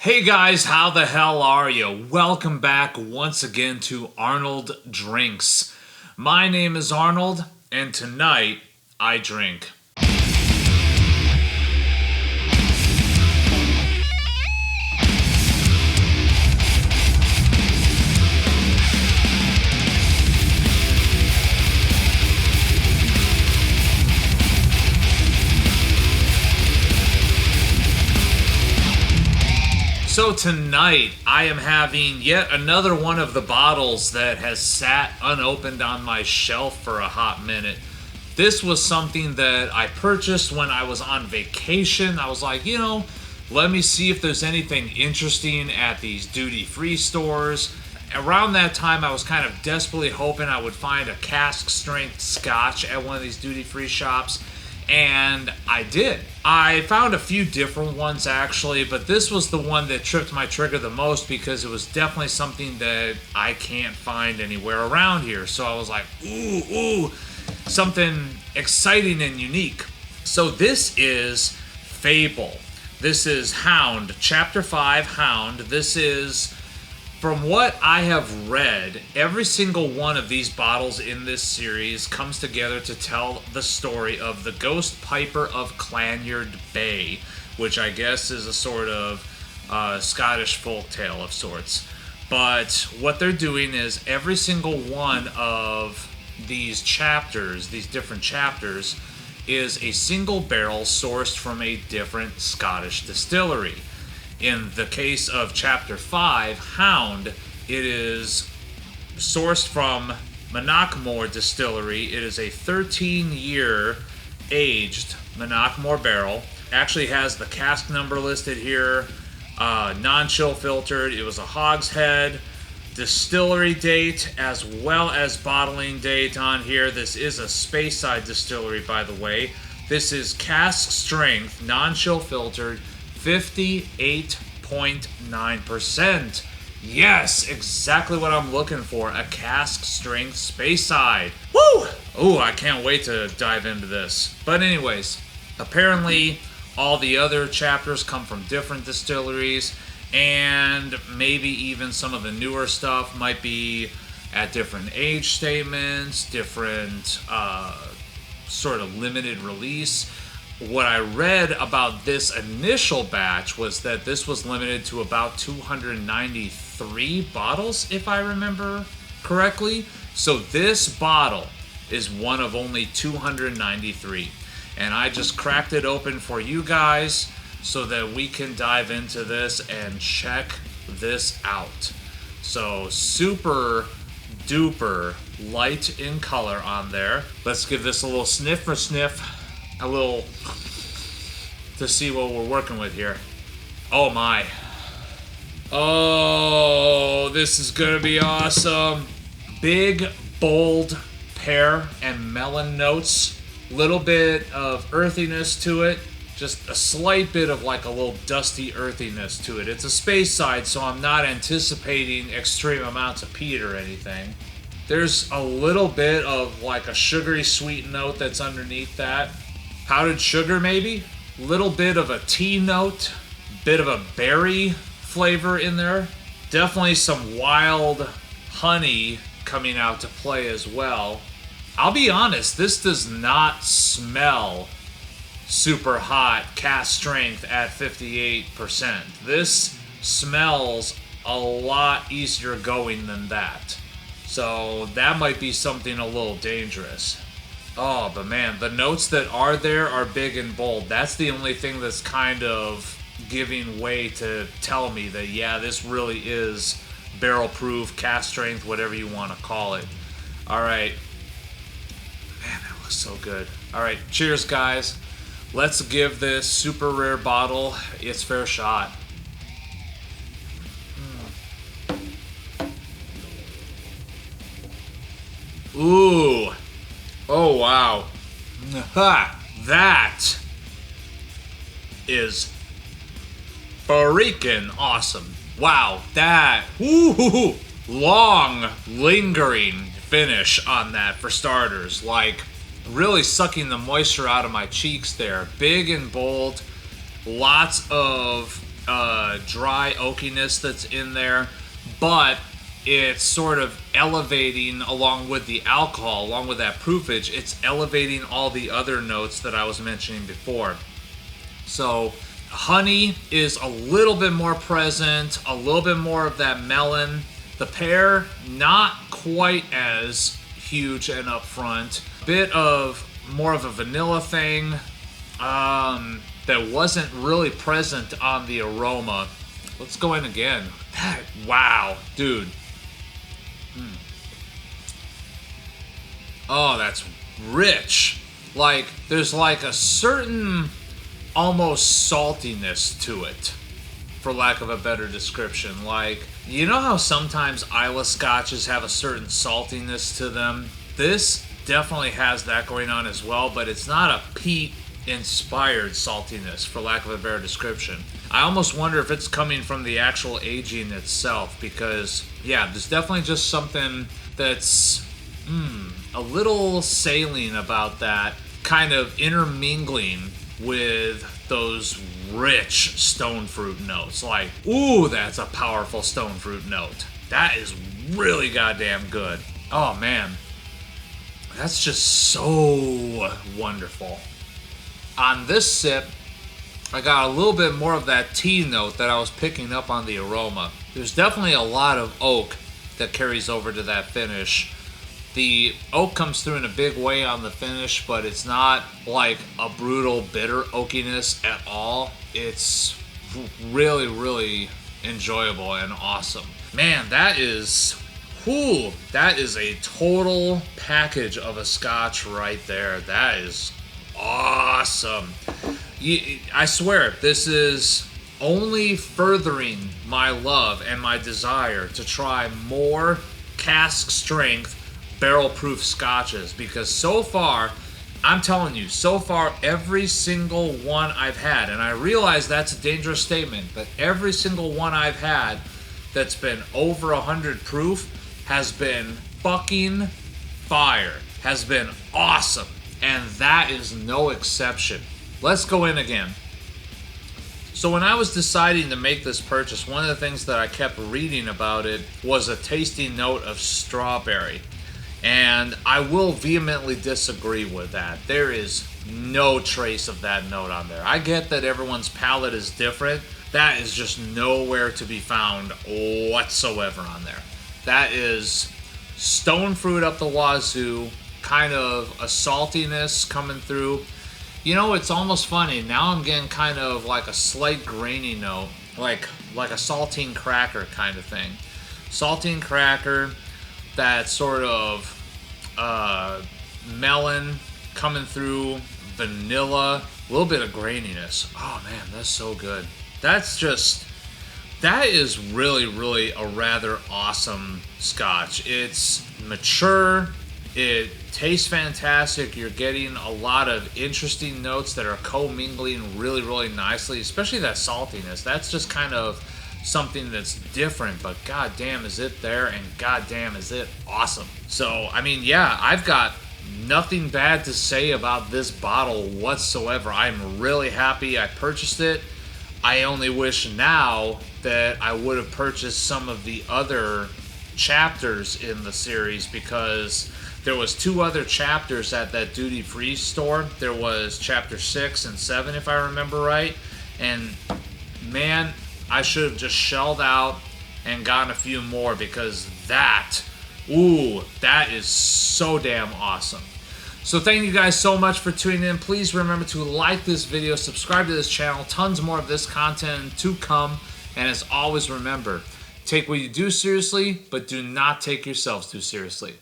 Hey guys, how the hell are you? Welcome back once again to Arnold Drinks. My name is Arnold, and tonight I drink. So tonight, I am having yet another one of the bottles that has sat unopened on my shelf for a hot minute. This was something that I purchased when I was on vacation. I was like, let me see if there's anything interesting at these duty-free stores. Around that time, I was kind of desperately hoping I would find a cask-strength Scotch at one of these duty-free shops. And I did. I found a few different ones actually, but this was the one that tripped my trigger the most because it was definitely something that I can't find anywhere around here. So I was like, ooh, something exciting and unique. So this is Fable. This is Hound, Chapter 5 Hound. This is, from what I have read, every single one of these bottles in this series comes together to tell the story of the Ghost Piper of Clanyard Bay, which I guess is a sort of Scottish folktale of sorts. But what they're doing is every single one of these chapters, these different chapters, is a single barrel sourced from a different Scottish distillery. In the case of Chapter 5, Hound, it is sourced from Monachmore Distillery. It is a 13-year aged Monachmore barrel. Actually has the cask number listed here, non-chill filtered. It was a hogshead, distillery date, as well as bottling date on here. This is a Speyside distillery, by the way. This is cask strength, non-chill filtered, 58.9%. Yes, exactly what I'm looking for. A cask strength Speyside. Woo! Ooh, I can't wait to dive into this. But anyways, apparently all the other chapters come from different distilleries, and maybe even some of the newer stuff might be at different age statements, different sort of limited release. What I read about this initial batch was that this was limited to about 293 bottles, if I remember correctly. So this bottle is one of only 293. And I just cracked it open for you guys so that we can dive into this and check this out. So super duper light in color on there. Let's give this a little sniff, a little to see what we're working with here. Oh my. Oh, this is gonna be awesome. Big, bold pear and melon notes. Little bit of earthiness to it. Just a slight bit of like a little dusty earthiness to it. It's a Speyside, so I'm not anticipating extreme amounts of peat or anything. There's a little bit of like a sugary sweet note that's underneath that. Powdered sugar maybe? Little bit of a tea note. Bit of a berry flavor in there. Definitely some wild honey coming out to play as well. I'll be honest, this does not smell super hot cask strength at 58%. This smells a lot easier going than that. So that might be something a little dangerous. Oh, but man, the notes that are there are big and bold. That's the only thing that's kind of giving way to tell me that, yeah, this really is barrel proof, cask strength, whatever you want to call it. All right. Man, that looks so good. All right, cheers, guys. Let's give this super rare bottle its fair shot. Ooh. Oh, wow. That is freaking awesome. Wow, that long, lingering finish on that for starters. Like, really sucking the moisture out of my cheeks there. Big and bold. Lots of dry oakiness that's in there, but it's sort of elevating along with the alcohol, along with that proofage, it's elevating all the other notes that I was mentioning before. So honey is a little bit more present, a little bit more of that melon. The pear, not quite as huge and upfront. Bit of more of a vanilla thing that wasn't really present on the aroma. Let's go in again. Wow, dude. Oh, that's rich. Like, there's like a certain almost saltiness to it, for lack of a better description. Like, you know how sometimes Islay Scotches have a certain saltiness to them? This definitely has that going on as well, but it's not a peat-inspired saltiness, for lack of a better description. I almost wonder if it's coming from the actual aging itself, because, yeah, there's definitely just something that's a little saline about that, kind of intermingling with those rich stone fruit notes. Like, ooh, that's a powerful stone fruit note. That is really goddamn good. Oh, man. That's just so wonderful. On this sip, I got a little bit more of that tea note that I was picking up on the aroma. There's definitely a lot of oak that carries over to that finish. The oak comes through in a big way on the finish, but it's not like a brutal bitter oakiness at all. It's really, really enjoyable and awesome. Man, that is a total package of a Scotch right there. That is awesome. I swear, this is only furthering my love and my desire to try more cask strength barrel proof scotches, because so far, I'm telling you, so far every single one I've had, and I realize that's a dangerous statement, but every single one I've had that's been over 100 proof has been fucking fire, has been awesome, and that is no exception. Let's go in again. So when I was deciding to make this purchase, one of the things that I kept reading about it was a tasty note of strawberry. And I will vehemently disagree with that. There is no trace of that note on there. I get that everyone's palate is different. That is just nowhere to be found whatsoever on there. That is stone fruit up the wazoo, kind of a saltiness coming through. You know, it's almost funny. Now I'm getting kind of like a slight grainy note, like a saltine cracker kind of thing. Saltine cracker, that sort of melon coming through, vanilla, a little bit of graininess. Oh man, that's so good. That is really, really a rather awesome Scotch. It's mature, it tastes fantastic. You're getting a lot of interesting notes that are co-mingling really, really nicely, especially that saltiness. That's just kind of something that's different, but goddamn is it there, and goddamn is it awesome. So, I mean, yeah, I've got nothing bad to say about this bottle whatsoever. I'm really happy I purchased it. I only wish now that I would have purchased some of the other chapters in the series, because there was 2 other chapters at that duty-free store. There was chapter 6 and 7, if I remember right, and man, I should have just shelled out and gotten a few more, because that is so damn awesome. So thank you guys so much for tuning in. Please remember to like this video, subscribe to this channel, tons more of this content to come, and as always, remember, take what you do seriously, but do not take yourselves too seriously.